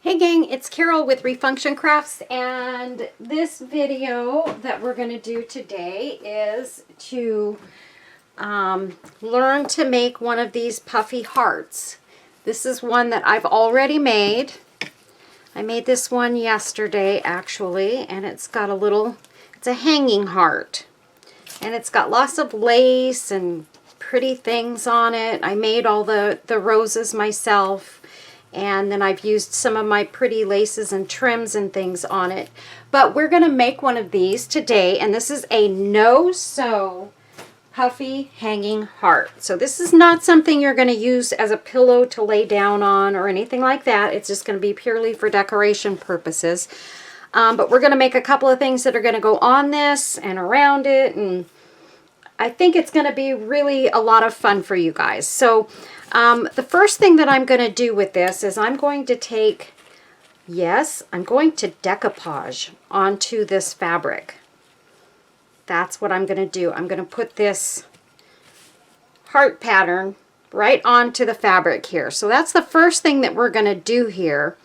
Hey gang, it's Carol with Refunction Crafts, and this video that we're going to do today is to learn to make one of these puffy hearts. This is one that I've already made. I made this one yesterday actually, and it's got it's a hanging heart. And it's got lots of lace and pretty things on it. I made all the roses myself. And then I've used some of my pretty laces and trims and things on it. But we're going to make one of these today, and this is a no-sew puffy hanging heart. So this is not something you're going to use as a pillow to lay down on or anything like that. It's just going to be purely for decoration purposes. But we're going to make a couple of things that are going to go on this and around it, and I think it's going to be really a lot of fun for you guys. So the first thing that I'm going to do with this is I'm going to take, I'm going to decoupage onto this fabric. That's what I'm going to do. I'm going to put this heart pattern right onto the fabric here. So that's the first thing that we're going to do here.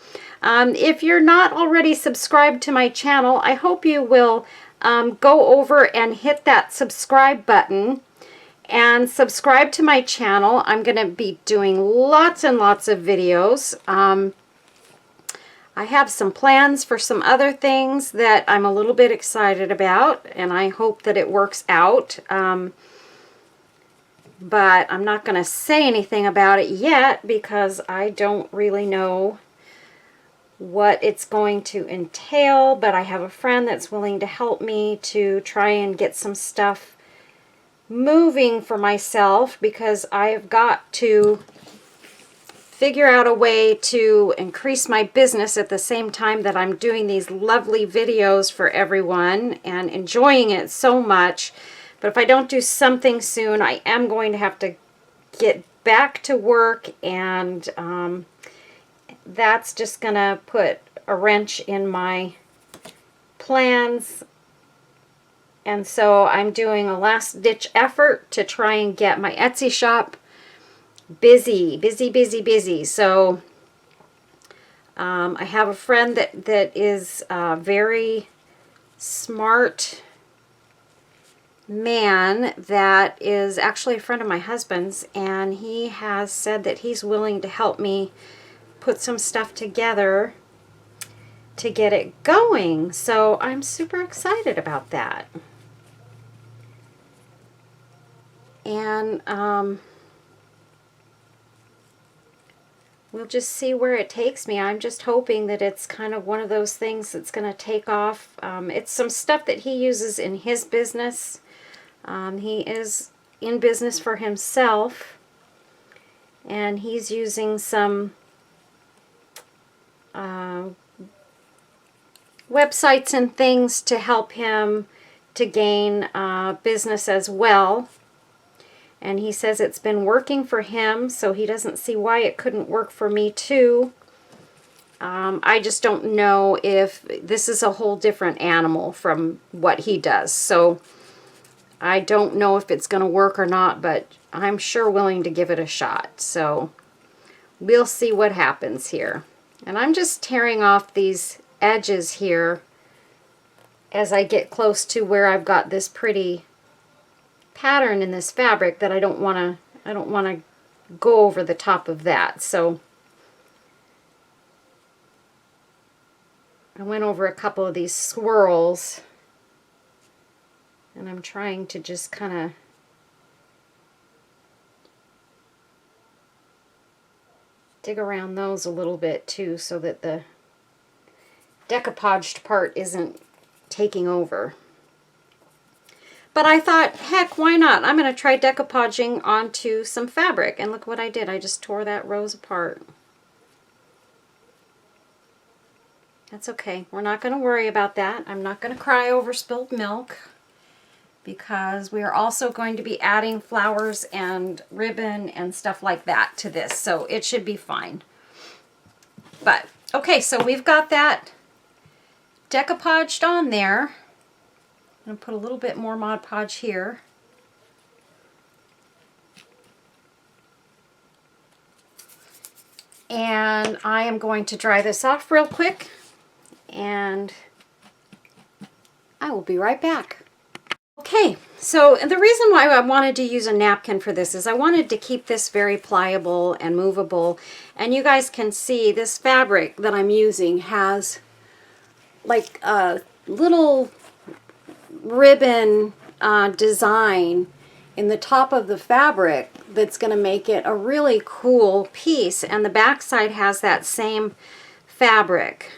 If you're not already subscribed to my channel, I hope you will go over and hit that subscribe button and subscribe to my channel. I'm going to be doing lots and lots of videos. I have some plans for some other things that I'm a little bit excited about, and I hope that it works out. But I'm not going to say anything about it yet because I don't really know what it's going to entail, but I have a friend that's willing to help me to try and get some stuff moving for myself, because I've got to figure out a way to increase my business at the same time that I'm doing these lovely videos for everyone and enjoying it so much. But if I don't do something soon, I am going to have to get back to work, and that's just gonna put a wrench in my plans. And so I'm doing a last-ditch effort to try and get my Etsy shop busy. So I have a friend that is a very smart man that is actually a friend of my husband's, and he has said that he's willing to help me put some stuff together to get it going. So I'm super excited about that. And we'll just see where it takes me. I'm just hoping that it's kind of one of those things that's going to take off. It's some stuff that he uses in his business. He is in business for himself, and he's using some websites and things to help him to gain business as well. And he says it's been working for him, so he doesn't see why it couldn't work for me too. I just don't know if this is a whole different animal from what he does. So I don't know if it's going to work or not, but I'm sure willing to give it a shot. So we'll see what happens here. And I'm just tearing off these edges here as I get close to where I've got this pretty pattern in this fabric that I don't want to go over the top of that. So I went over a couple of these swirls, and I'm trying to just kind of dig around those a little bit too, so that the decoupaged part isn't taking over. But I thought, heck, why not? I'm going to try decoupaging onto some fabric. And look what I did. I just tore that rose apart. That's okay. We're not going to worry about that. I'm not going to cry over spilled milk, because we are also going to be adding flowers and ribbon and stuff like that to this. So it should be fine. But, okay, so we've got that decoupaged on there. I'm going to put a little bit more Mod Podge here. And I am going to dry this off real quick, and I will be right back. Okay, so the reason why I wanted to use a napkin for this is I wanted to keep this very pliable and movable. And you guys can see this fabric that I'm using has like a little ribbon design in the top of the fabric that's going to make it a really cool piece. And the back side has that same fabric.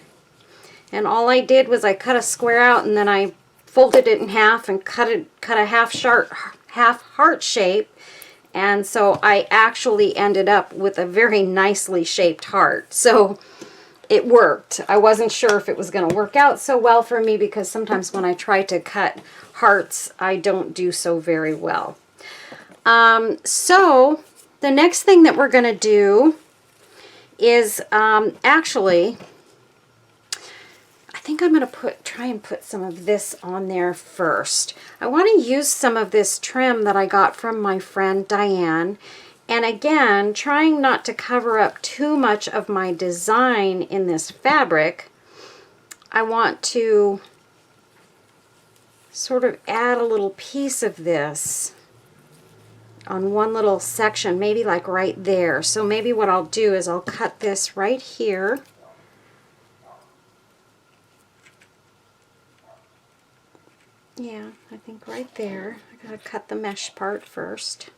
And all I did was I cut a square out, and then I folded it in half and cut a half heart shape, and so I actually ended up with a very nicely shaped heart. So it worked. I wasn't sure if it was going to work out so well for me, because sometimes when I try to cut hearts, I don't do so very well. So the next thing that we're going to do is actually, I think I'm going to try and put some of this on there first. I want to use some of this trim that I got from my friend Diane. And again, trying not to cover up too much of my design in this fabric, I want to sort of add a little piece of this on one little section, maybe like right there. So maybe what I'll do is I'll cut this right here. Yeah, I think right there. I gotta cut the mesh part first.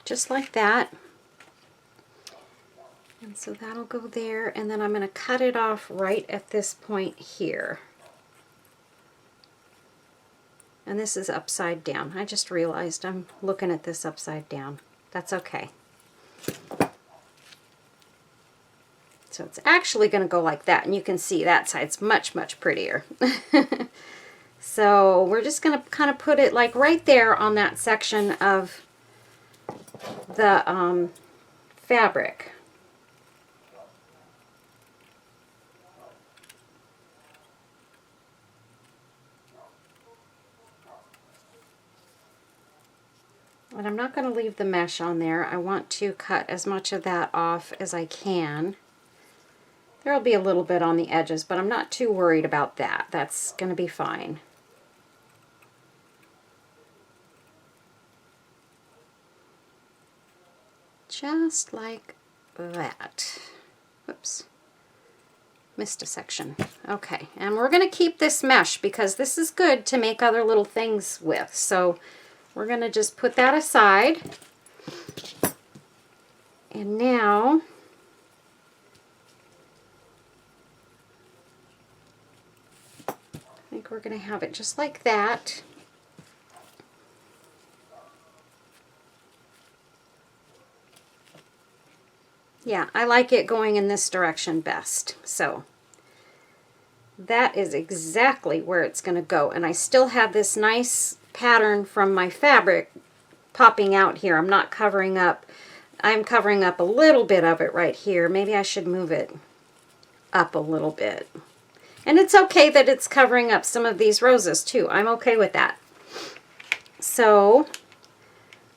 Just like that. And so that'll go there, and then I'm going to cut it off right at this point here. And this is upside down. I just realized I'm looking at this upside down. That's okay. So it's actually going to go like that, and you can see that side's much, much prettier. So we're just going to kind of put it like right there on that section of the fabric. And I'm not going to leave the mesh on there. I want to cut as much of that off as I can. There'll be a little bit on the edges, but I'm not too worried about that. That's going to be fine. Just like that. Whoops. Missed a section. Okay, and we're going to keep this mesh because this is good to make other little things with. So we're going to just put that aside. And now I think we're going to have it just like that. Yeah, I like it going in this direction best. So that is exactly where it's going to go. And I still have this nice pattern from my fabric popping out here. I'm not covering up. I'm covering up a little bit of it right here. Maybe I should move it up a little bit. And it's okay that it's covering up some of these roses too. I'm okay with that. So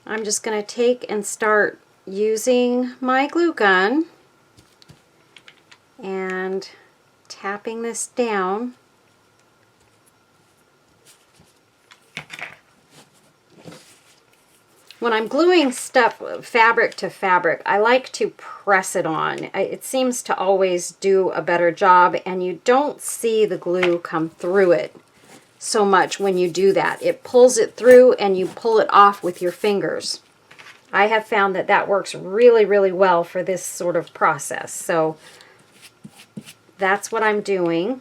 I'm just going to take and start using my glue gun and tapping this down. When I'm gluing stuff, fabric to fabric, I like to press it on. It seems to always do a better job, and you don't see the glue come through it so much when you do that. It pulls it through and you pull it off with your fingers. I have found that that works really, really well for this sort of process. So that's what I'm doing.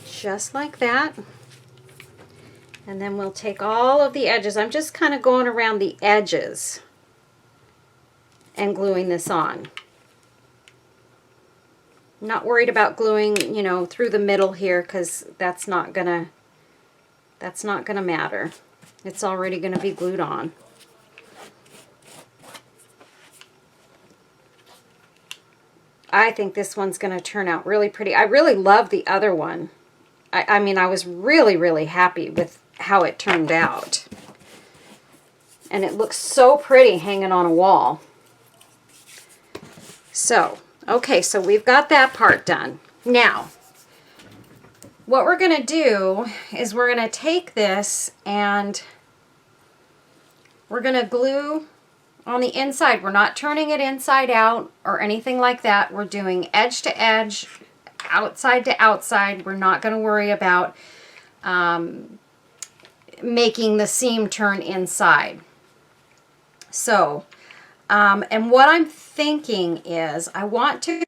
Just like that. And then we'll take all of the edges. I'm just kind of going around the edges and gluing this on. I'm not worried about gluing, you know, through the middle here, because that's not gonna matter. It's already gonna be glued on. I think this one's gonna turn out really pretty. I really love the other one. I mean, I was really, really happy with how it turned out. And it looks so pretty hanging on a wall. So, okay, so we've got that part done. Now, what we're going to do is we're going to take this and we're going to glue on the inside. We're not turning it inside out or anything like that. We're doing edge to edge, outside to outside. We're not going to worry about making the seam turn inside. So, and what I'm thinking is I want to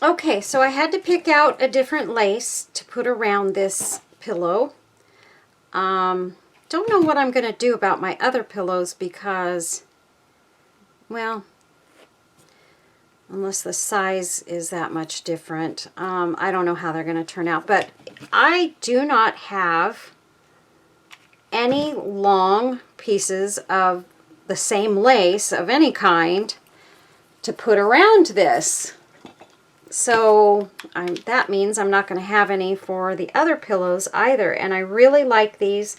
Okay, so I had to pick out a different lace to put around this pillow. Don't know what I'm going to do about my other pillows because, well, unless the size is that much different, I don't know how they're going to turn out. But I do not have any long pieces of the same lace of any kind to put around this. So that means I'm not going to have any for the other pillows either. And I really like these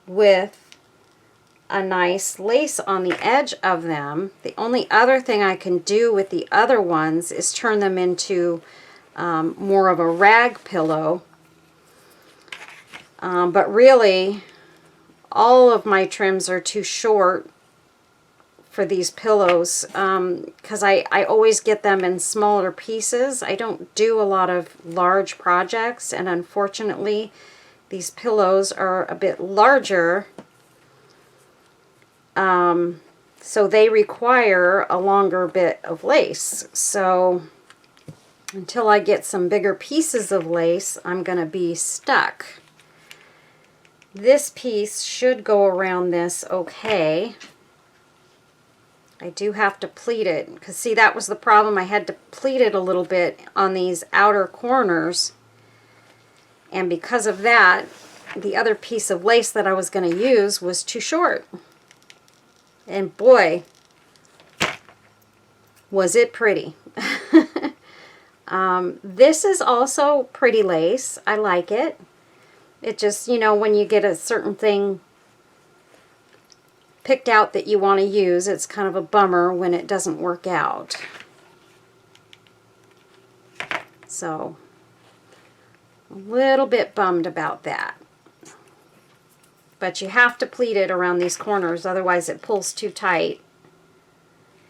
with a nice lace on the edge of them. The only other thing I can do with the other ones is turn them into more of a rag pillow. But really, all of my trims are too short for these pillows because I always get them in smaller pieces. I don't do a lot of large projects, and unfortunately these pillows are a bit larger, so they require a longer bit of lace. So until I get some bigger pieces of lace, I'm going to be stuck. This piece should go around this okay. I do have to pleat it, because see, that was the problem. I had to pleat it a little bit on these outer corners, and because of that, the other piece of lace that I was going to use was too short. And boy, was it pretty. This is also pretty lace. I like it. It just, you know, when you get a certain thing picked out that you want to use, it's kind of a bummer when it doesn't work out. So, a little bit bummed about that. But you have to pleat it around these corners, otherwise it pulls too tight.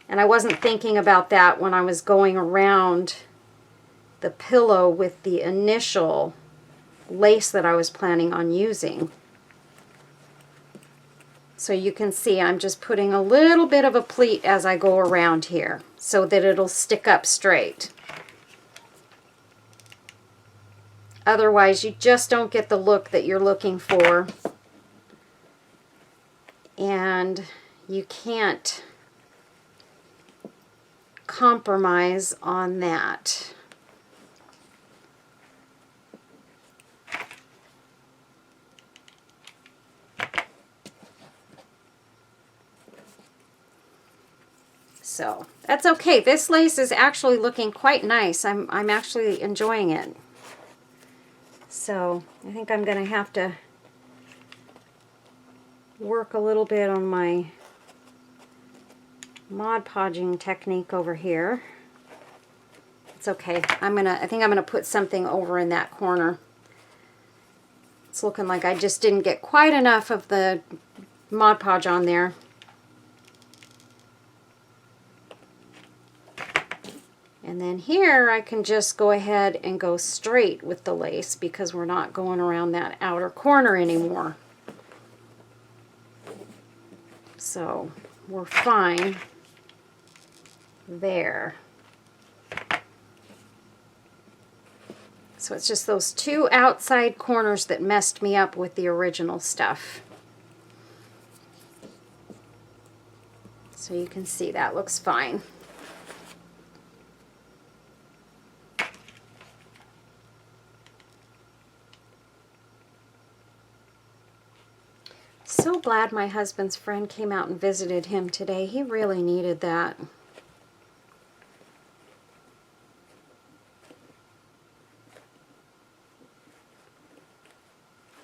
And I wasn't thinking about that when I was going around the pillow with the initial lace that I was planning on using. So you can see I'm just putting a little bit of a pleat as I go around here so that it'll stick up straight. Otherwise, you just don't get the look that you're looking for. And you can't compromise on that. So that's okay. This lace is actually looking quite nice. I'm actually enjoying it. So I think I'm going to have to work a little bit on my Mod Podging technique over here. It's okay. I think I'm gonna put something over in that corner. It's looking like I just didn't get quite enough of the Mod Podge on there. And then here I can just go ahead and go straight with the lace because we're not going around that outer corner anymore. So we're fine there. So it's just those two outside corners that messed me up with the original stuff. So you can see that looks fine. So glad my husband's friend came out and visited him today. He really needed that.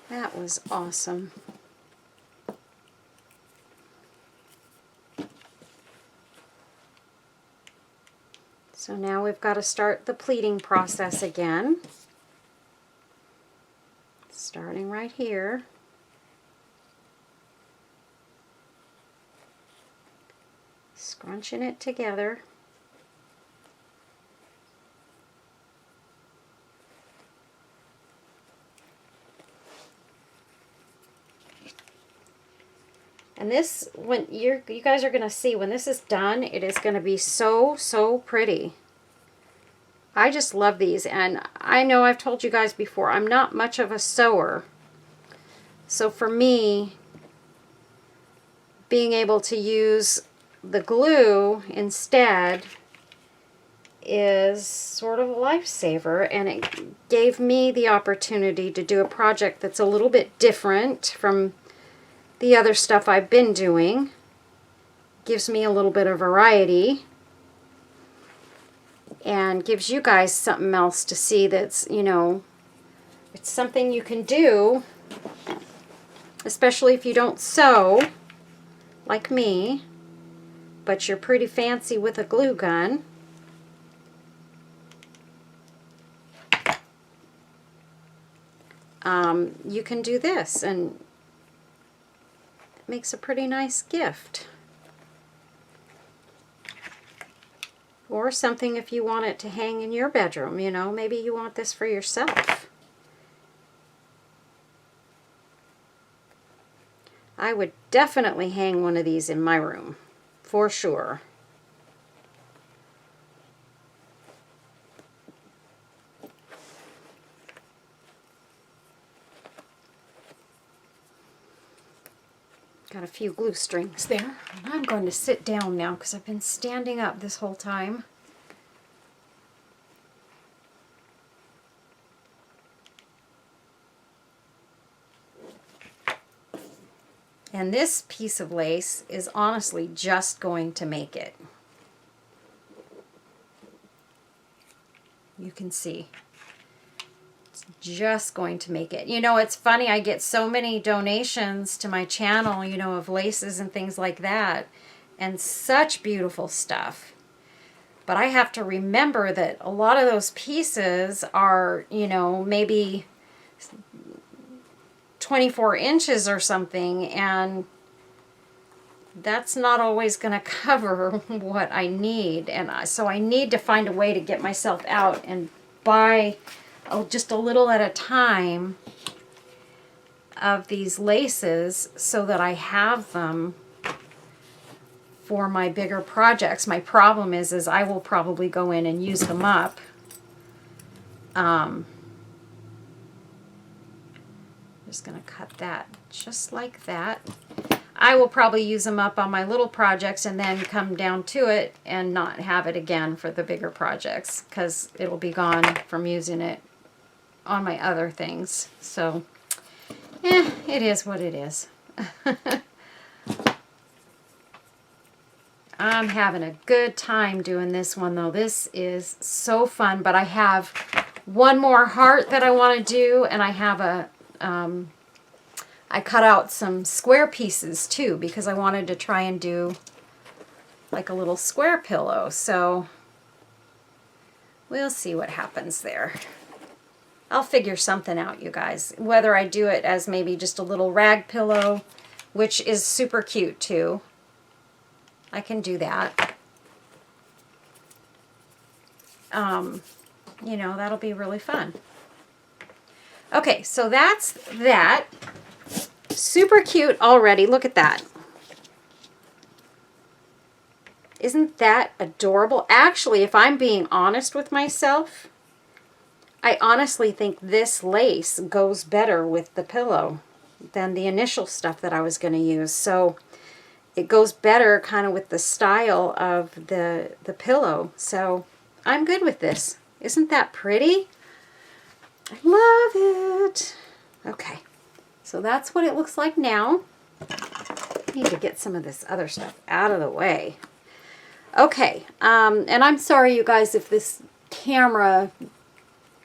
That was awesome. So now we've got to start the pleating process again. Starting right here. Scrunching it together. And this, when you guys are going to see, when this is done, it is going to be so, so pretty. I just love these, and I know I've told you guys before, I'm not much of a sewer. So for me, being able to use the glue instead is sort of a lifesaver, and it gave me the opportunity to do a project that's a little bit different from the other stuff I've been doing. Gives me a little bit of variety and gives you guys something else to see that's, you know, it's something you can do, especially if you don't sew like me, but you're pretty fancy with a glue gun. You can do this, and it makes a pretty nice gift. Or something if you want it to hang in your bedroom, you know, maybe you want this for yourself. I would definitely hang one of these in my room, for sure. Got a few glue strings there. And I'm going to sit down now because I've been standing up this whole time. And this piece of lace is honestly just going to make it. You can see. Just going to make it. You know, it's funny, I get so many donations to my channel, you know, of laces and things like that, and such beautiful stuff. But I have to remember that a lot of those pieces are, you know, maybe 24 inches or something, and that's not always going to cover what I need. And so I need to find a way to get myself out and buy just a little at a time of these laces so that I have them for my bigger projects. My problem is I will probably go in and use them up. Just going to cut that just like that. I will probably use them up on my little projects and then come down to it and not have it again for the bigger projects because it'll be gone from using it on my other things. So, it is what it is. I'm having a good time doing this one though. This is so fun, but I have one more heart that I want to do, and I have a, I cut out some square pieces too because I wanted to try and do like a little square pillow. So we'll see what happens there. I'll figure something out, you guys. Whether I do it as maybe just a little rag pillow, which is super cute too. I can do that. You know, that'll be really fun. Okay, so that's that. Super cute already. Look at that. Isn't that adorable? Actually, if I'm being honest with myself, I honestly think this lace goes better with the pillow than the initial stuff that I was going to use. So it goes better kind of with the style of the pillow. So I'm good with this. Isn't that pretty? I love it. Okay, so that's what it looks like now. I need to get some of this other stuff out of the way. Okay, and I'm sorry, you guys, if this camera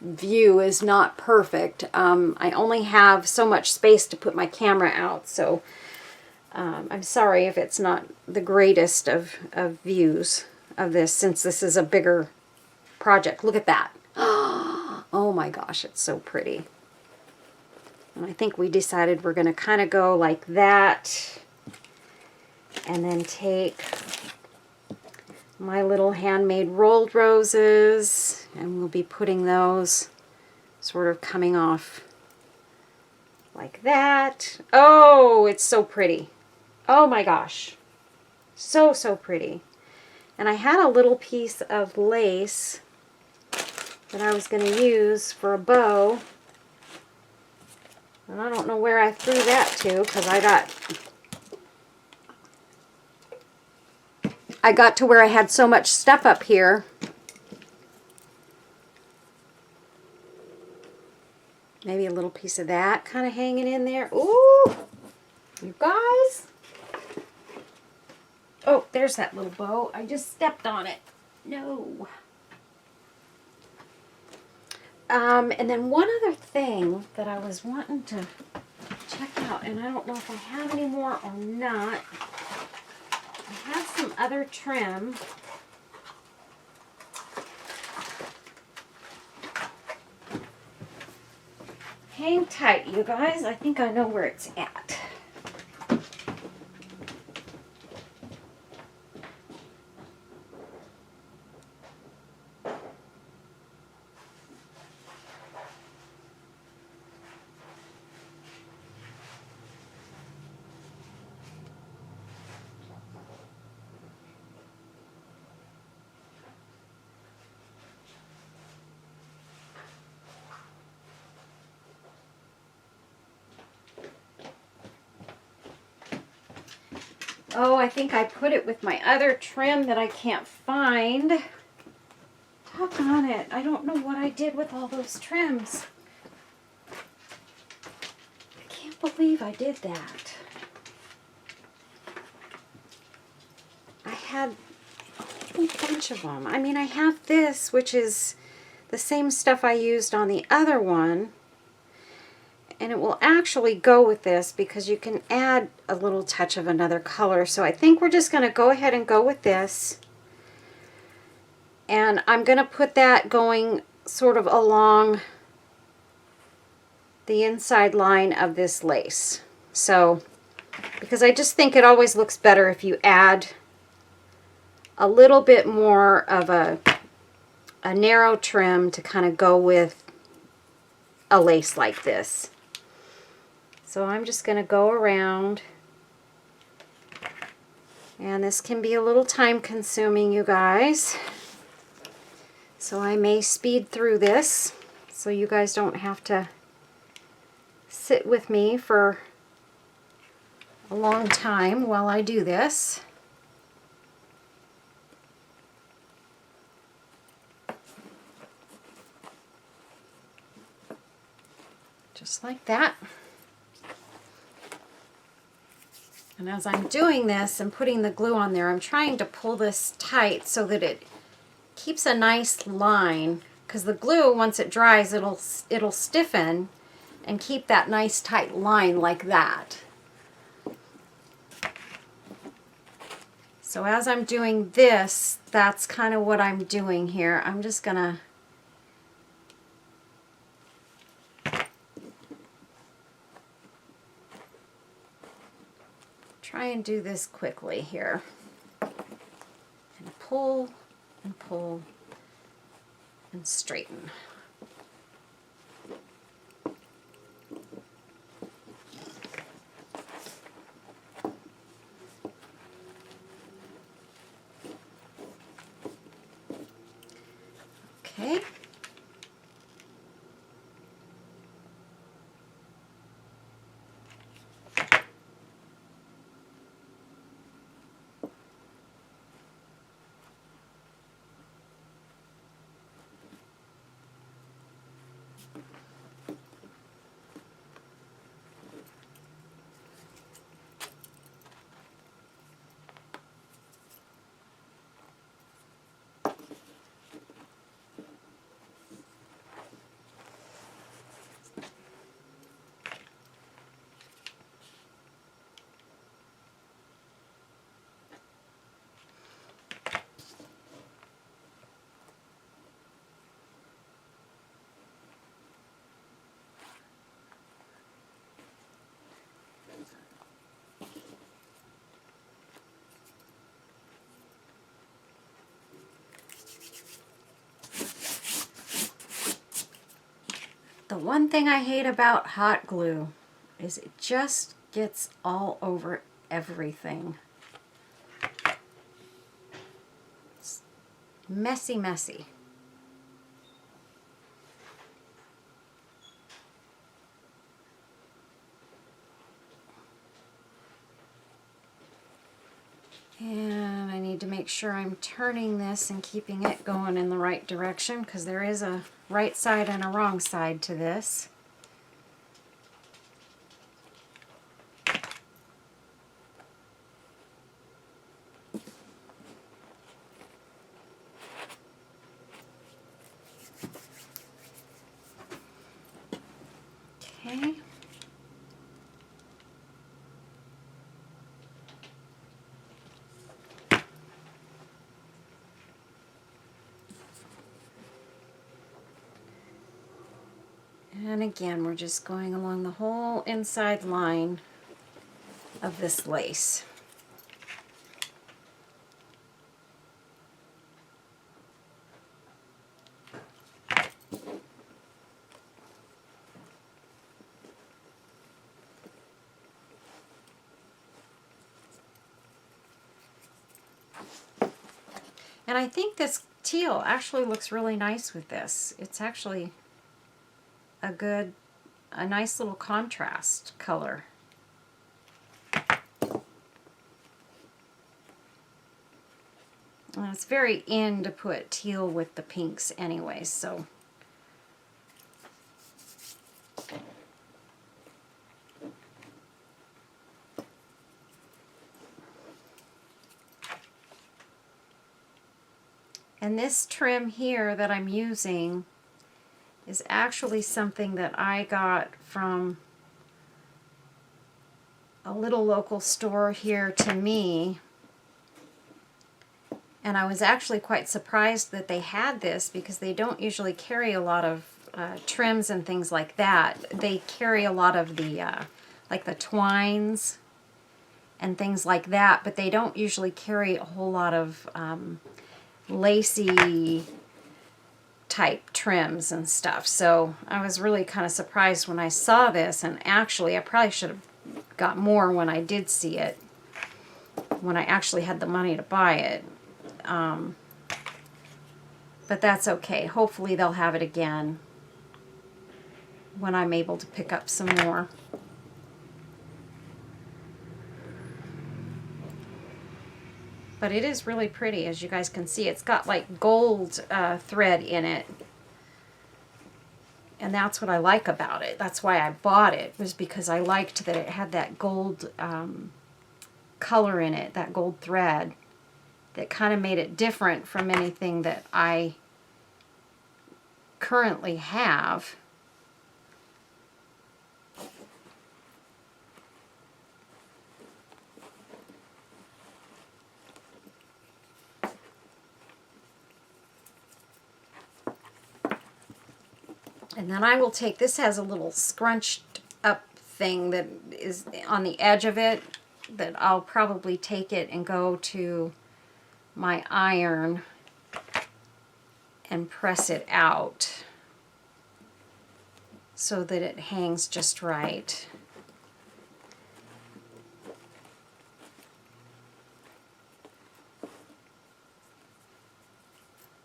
view is not perfect. I only have so much space to put my camera out, so I'm sorry if it's not the greatest of views of this, since this is a bigger project. Look at that. Oh my gosh, it's so pretty. And I think we decided we're going to kind of go like that, and then take my little handmade rolled roses, and we'll be putting those sort of coming off like that. Oh, it's so pretty. Oh my gosh. So, so pretty. And I had a little piece of lace that I was going to use for a bow. And I don't know where I threw that to, because I got to where I had so much stuff up here. Maybe a little piece of that kind of hanging in there. Ooh, you guys. Oh, there's that little bow. I just stepped on it. No. And then one other thing that I was wanting to check out, and I don't know if I have any more or not. I have some other trim. Hang tight, you guys. I think I know where it's at. Oh, I think I put it with my other trim that I can't find. Doggone it. I don't know what I did with all those trims. I can't believe I did that. I had a whole bunch of them. I mean, I have this, which is the same stuff I used on the other one. And it will actually go with this because you can add a little touch of another color. So I think we're just going to go ahead and go with this. And I'm going to put that going sort of along the inside line of this lace. So, because I just think it always looks better if you add a little bit more of a narrow trim to kind of go with a lace like this. So I'm just going to go around, and this can be a little time consuming, you guys. So I may speed through this so you guys don't have to sit with me for a long time while I do this. Just like that. And as I'm doing this and putting the glue on there, I'm trying to pull this tight so that it keeps a nice line, because the glue, once it dries, it'll stiffen and keep that nice tight line like that. So as I'm doing this, that's kind of what I'm doing here. I'm just gonna try and do this quickly here. And pull and pull and straighten. Okay. The one thing I hate about hot glue is it just gets all over everything. It's messy, messy. And I need to make sure I'm turning this and keeping it going in the right direction, because there is a right side and a wrong side to this. Okay. And again, we're just going along the whole inside line of this lace. And I think this teal actually looks really nice with this. It's actually a nice little contrast color. And it's very in to put teal with the pinks anyway, so. And this trim here that I'm using is actually something that I got from a little local store here to me. And I was actually quite surprised that they had this, because they don't usually carry a lot of trims and things like that. They carry a lot of the, like the twines and things like that, but they don't usually carry a whole lot of lacy type trims and stuff. So I was really kind of surprised when I saw this, and actually I probably should have got more when I did see it, when I actually had the money to buy it. But that's okay. Hopefully they'll have it again when I'm able to pick up some more. But it is really pretty, as you guys can see. It's got like gold thread in it. And that's what I like about it. That's why I bought it, was because I liked that it had that gold color in it, that gold thread, that kind of made it different from anything that I currently have. And then I will take, this has a little scrunched up thing that is on the edge of it, that I'll probably take it and go to my iron and press it out so that it hangs just right.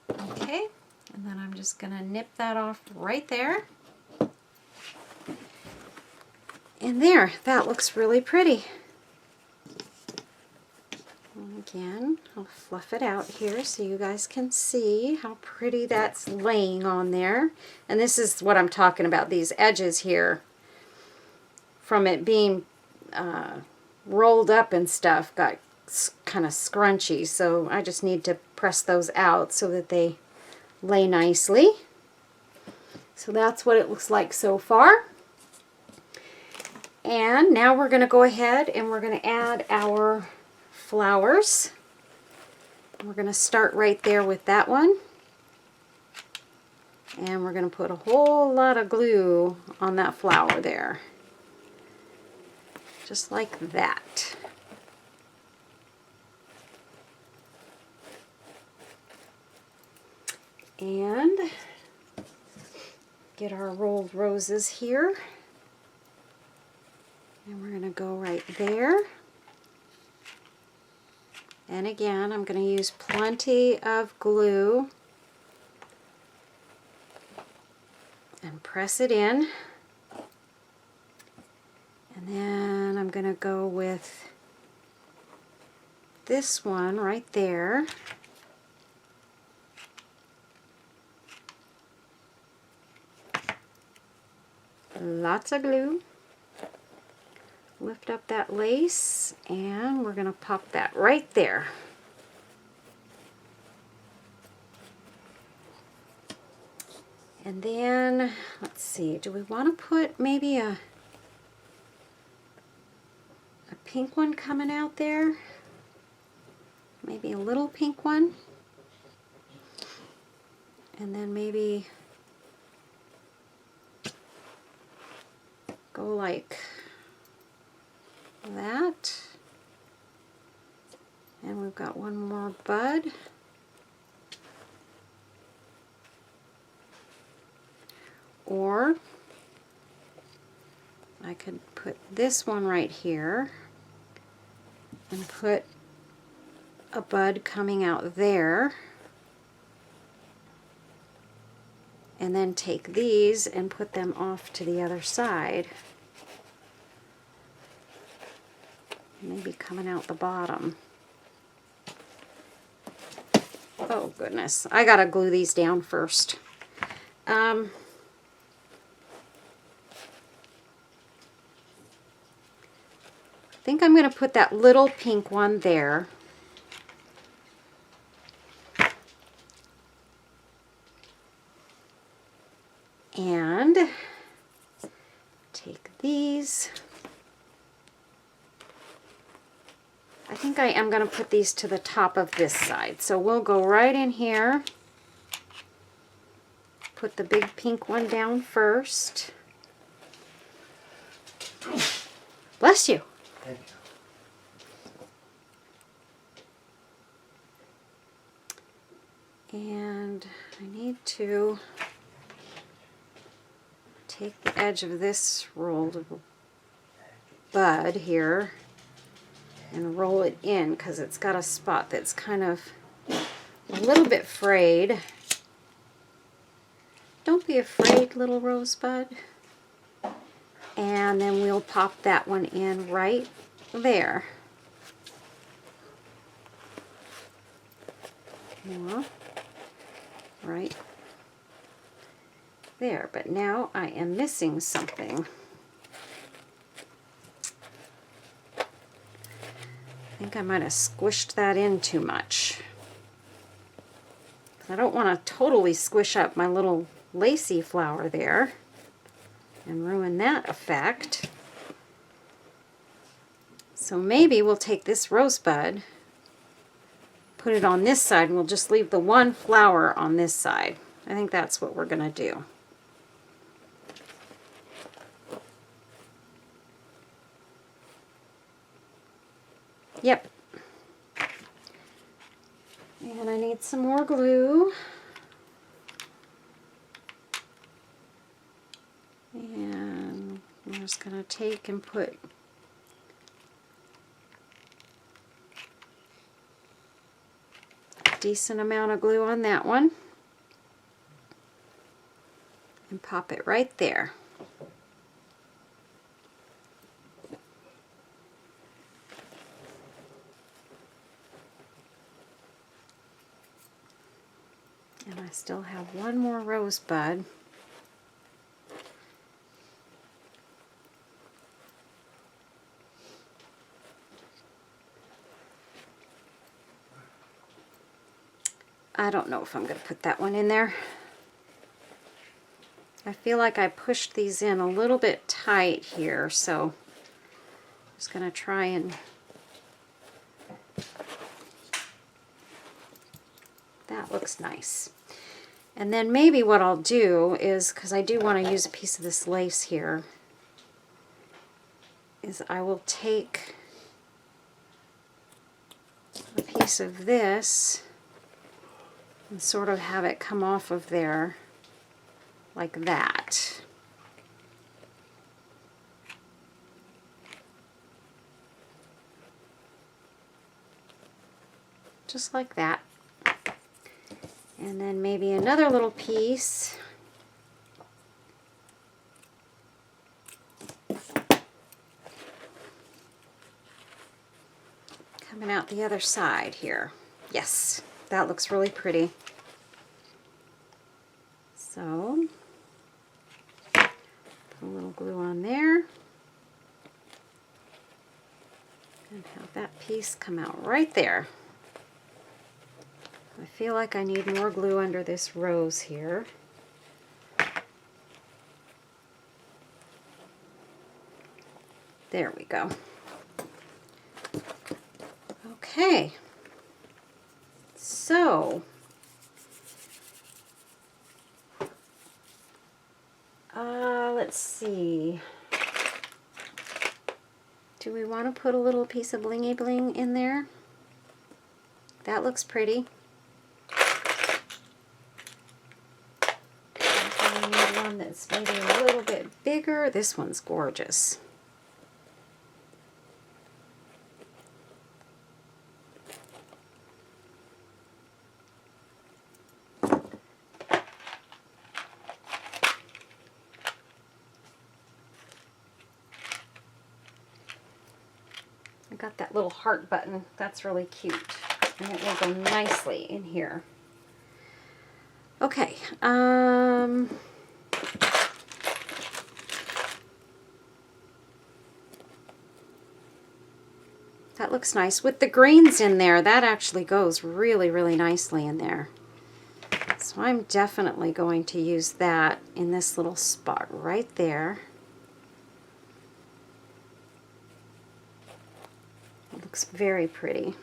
Okay, and then I'm just going to nip that off right there. And there, that looks really pretty. Again, I'll fluff it out here so you guys can see how pretty that's laying on there. And this is what I'm talking about, these edges here, from it being rolled up and stuff, got kind of scrunchy. So I just need to press those out so that they lay nicely. So that's what it looks like so far. And now we're going to go ahead and we're going to add our flowers. We're going to start right there with that one. And we're going to put a whole lot of glue on that flower there. Just like that. And get our rolled roses here. And we're going to go right there. And again, I'm going to use plenty of glue and press it in. And then I'm going to go with this one right there. Lots of glue. Lift up that lace, and we're going to pop that right there. And then, let's see, do we want to put maybe a pink one coming out there? Maybe a little pink one. And then maybe go like that. And we've got one more bud. Or I could put this one right here and put a bud coming out there. And then take these and put them off to the other side. Maybe coming out the bottom. Oh goodness, I gotta glue these down first. I think I'm gonna put that little pink one there. And take these. I think I am going to put these to the top of this side. So we'll go right in here. Put the big pink one down first. Bless you. Thank you. And I need to take the edge of this rolled bud here and roll it in, because it's got a spot that's kind of a little bit frayed. Don't be afraid, little rosebud. And then we'll pop that one in right there. More right there. But now I am missing something. I think I might have squished that in too much. I don't want to totally squish up my little lacy flower there and ruin that effect. So maybe we'll take this rosebud, put it on this side, and we'll just leave the one flower on this side. I think that's what we're going to do. Yep. And I need some more glue. And I'm just going to take and put a decent amount of glue on that one. And pop it right there. And I still have one more rosebud. I don't know if I'm going to put that one in there. I feel like I pushed these in a little bit tight here, so I'm just going to try and that looks nice. And then maybe what I'll do is, because I do want to use a piece of this lace here, is I will take a piece of this and sort of have it come off of there like that. Just like that. And then maybe another little piece. Coming out the other side here. Yes, that looks really pretty. So, put a little glue on there. And have that piece come out right there. I feel like I need more glue under this rose here. There we go. Okay. So, let's see. Do we want to put a little piece of blingy bling in there? That looks pretty. I need one that's maybe a little bit bigger. This one's gorgeous. I got that little heart button. That's really cute. And it will go nicely in here. Okay. That looks nice. With the greens in there, that actually goes really, really nicely in there. So I'm definitely going to use that in this little spot right there. It looks very pretty.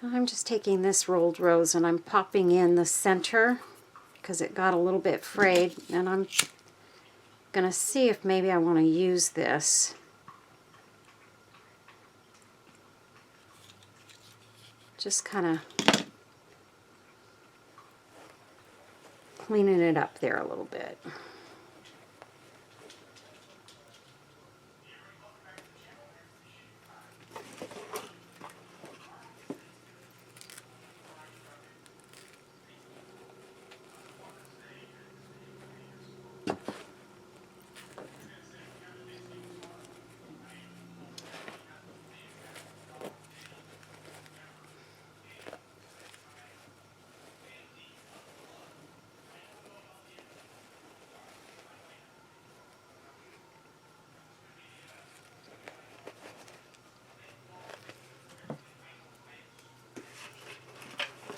I'm just taking this rolled rose and I'm popping in the center because it got a little bit frayed, and I'm going to see if maybe I want to use this. Just kind of cleaning it up there a little bit.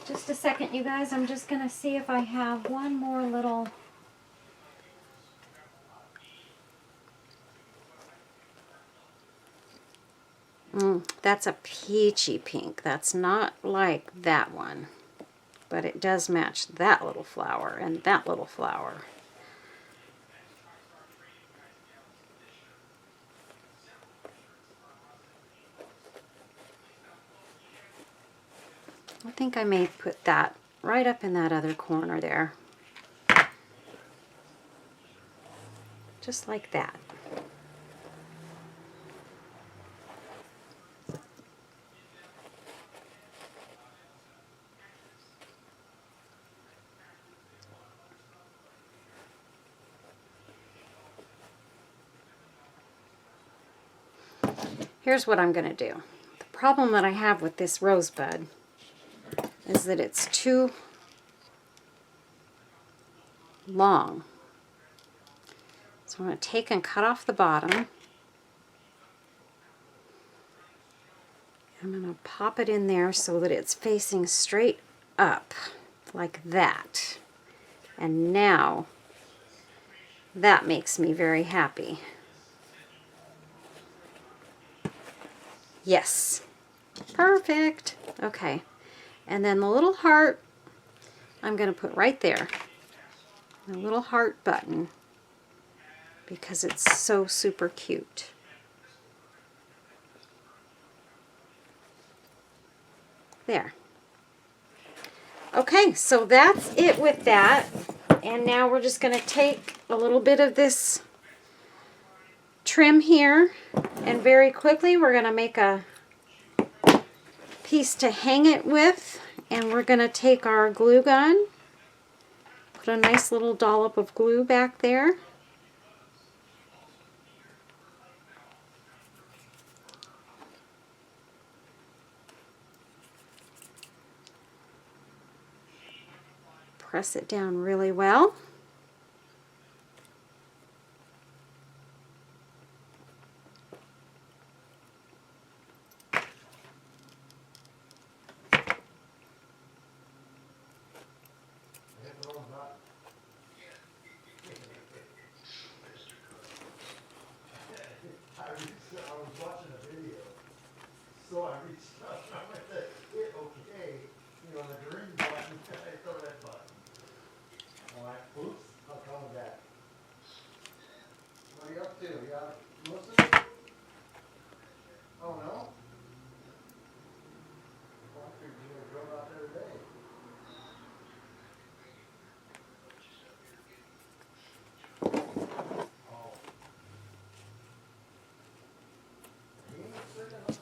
Just a second, you guys. I'm just going to see if I have one more little... that's a peachy pink. That's not like that one. But it does match that little flower and that little flower. I think I may put that right up in that other corner there. Just like that. Here's what I'm going to do. The problem that I have with this rosebud is that it's too long. So I'm going to take and cut off the bottom. I'm going to pop it in there so that it's facing straight up like that. And now that makes me very happy. Yes. Perfect. Okay. And then the little heart, I'm going to put right there. The little heart button, because it's so super cute. There. Okay, so that's it with that. And now we're just going to take a little bit of this trim here, and very quickly we're going to make a piece to hang it with, and we're going to take our glue gun, put a nice little dollop of glue back there. Press it down really well. So I reached up and I went to hit OK, you know, the green button, and I hit the red button. I'm like, oops, I'll call back. What are you up to? You out listening? Oh no? Well, I figured you would have drove out there today. Oh. He ain't sitting up here.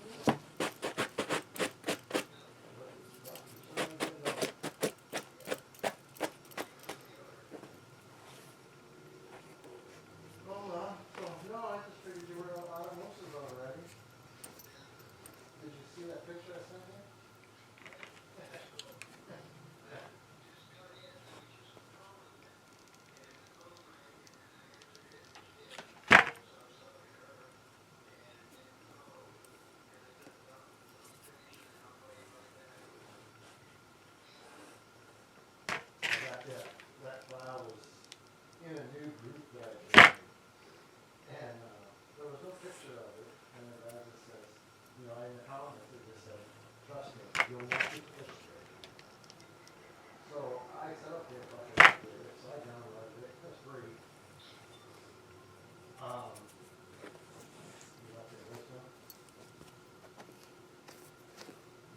No, I just figured you were out of Moses already. Did you see that picture I sent you? That file was in a new group that I joined. And there was no picture of it, and the guy just says, you know, in the comments it just said, trust me, you'll want to picture it. So I said, okay, if I can do it, so I downloaded it, it's free. You got the voicemail?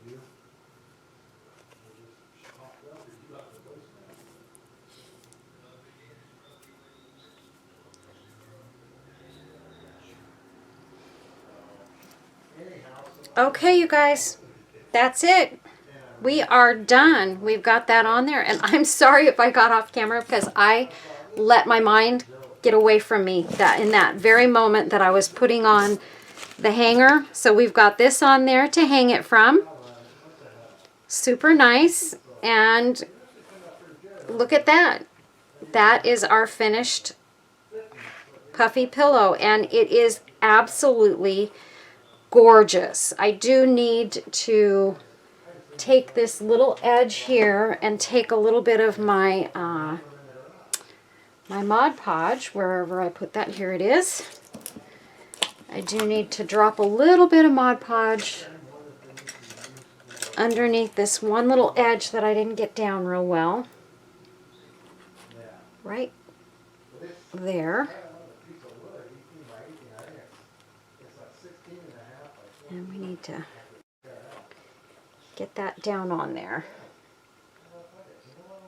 You? It just popped up, or you got the voicemail? Okay, you guys, that's it. We are done. We've got that on there, and I'm sorry if I got off camera because I let my mind get away from me that in that very moment that I was putting on the hanger. So we've got this on there to hang it from. Super nice. And look at that. That is our finished puffy pillow, and it is absolutely gorgeous. I do need to take this little edge here and take a little bit of my my Mod Podge, wherever I put that. Here it is. I do need to drop a little bit of Mod Podge underneath this one little edge that I didn't get down real well. Right there. And we need to get that down on there.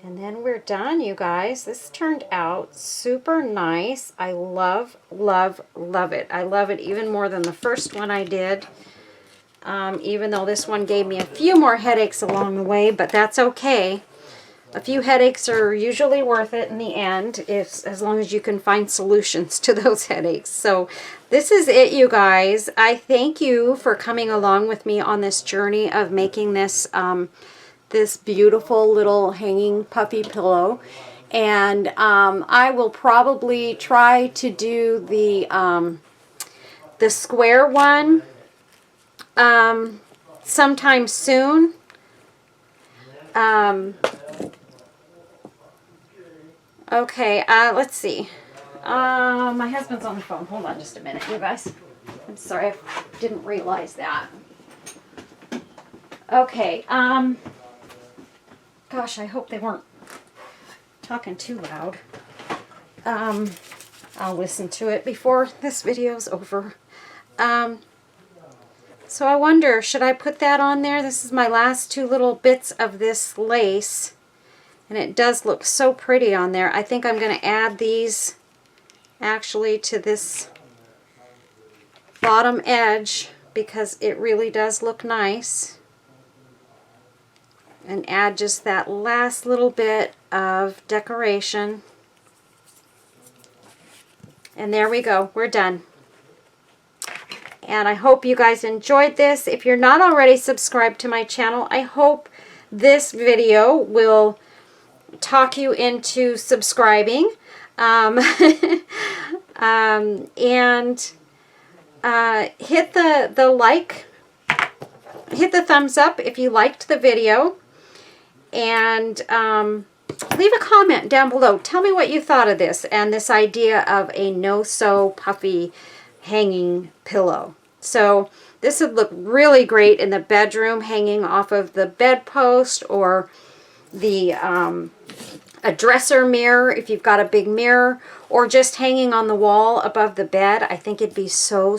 And then we're done, you guys. This turned out super nice. I love, love, love it. I love it even more than the first one I did. Even though this one gave me a few more headaches along the way, but that's okay. A few headaches are usually worth it in the end, as long as you can find solutions to those headaches. So this is it, you guys. I thank you for coming along with me on this journey of making this this beautiful little hanging puffy pillow. And I will probably try to do the square one sometime soon. Okay, let's see. My husband's on the phone. Hold on just a minute, you guys. I'm sorry, I didn't realize that. Okay, gosh, I hope they weren't talking too loud. I'll listen to it before this video's over. So I wonder, should I put that on there? This is my last two little bits of this lace. And it does look so pretty on there. I think I'm going to add these actually to this bottom edge because it really does look nice. and add just that last little bit of decoration. And there we go. We're done. And I hope you guys enjoyed this. If you're not already subscribed to my channel, I hope this video will talk you into subscribing. And hit the like, hit the thumbs up if you liked the video, and leave a comment down below. Tell me what you thought of this and this idea of a no-sew puffy hanging pillow. So this would look really great in the bedroom, hanging off of the bedpost, or the a dresser mirror if you've got a big mirror, or just hanging on the wall above the bed. I think it'd be so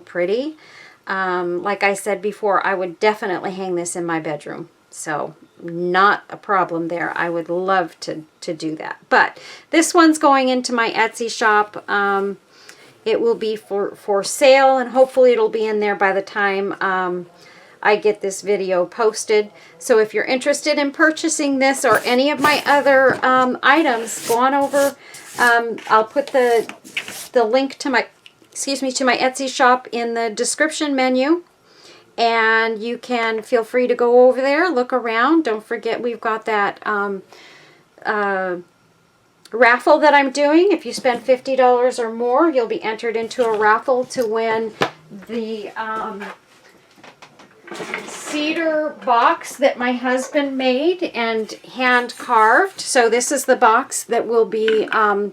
pretty. Like I said before, I would definitely hang this in my bedroom. So not a problem there. I would love to do that. But this one's going into my Etsy shop. It will be for sale, and hopefully it'll be in there by the time I get this video posted. So if you're interested in purchasing this or any of my other items, go on over. I'll put the link to my Etsy shop in the description menu, and you can feel free to go over there, look around. Don't forget, we've got that raffle that I'm doing. If you spend $50 or more, you'll be entered into a raffle to win the cedar box that my husband made and hand carved. So this is the box that will be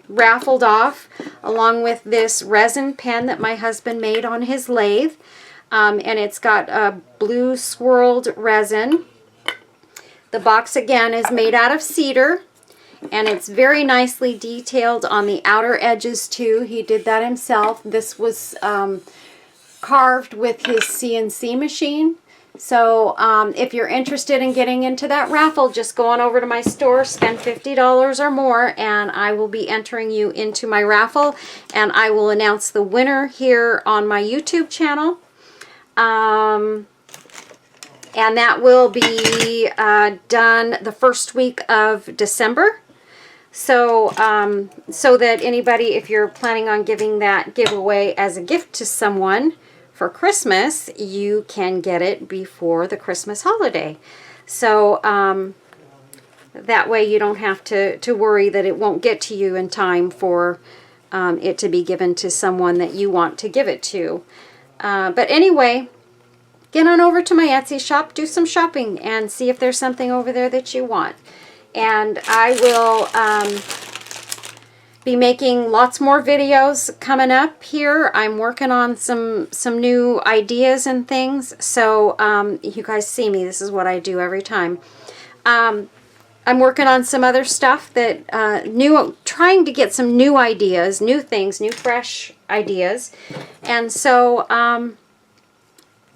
raffled off, along with this resin pen that my husband made on his lathe. And it's got a blue swirled resin. The box again is made out of cedar, and it's very nicely detailed on the outer edges too. He did that himself. This was carved with his CNC machine. So if you're interested in getting into that raffle, just go on over to my store, spend $50 or more, and I will be entering you into my raffle, and I will announce the winner here on my YouTube channel. And that will be done the first week of December. So, so that anybody, if you're planning on giving that giveaway as a gift to someone for Christmas, you can get it before the Christmas holiday. So, that way you don't have to worry that it won't get to you in time for it to be given to someone that you want to give it to. But anyway, get on over to my Etsy shop, do some shopping, and see if there's something over there that you want. And I will be making lots more videos coming up here. I'm working on some new ideas and things. So you guys see me. This is what I do every time. I'm working on some other stuff that trying to get some new ideas, new things, new fresh ideas. And so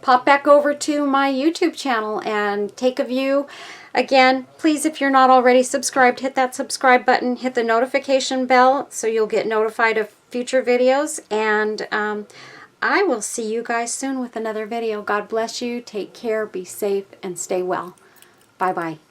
pop back over to my YouTube channel and take a view. Again, please, if you're not already subscribed, hit that subscribe button, hit the notification bell so you'll get notified of future videos. And I will see you guys soon with another video. God bless you. Take care, be safe, and stay well. Bye-bye.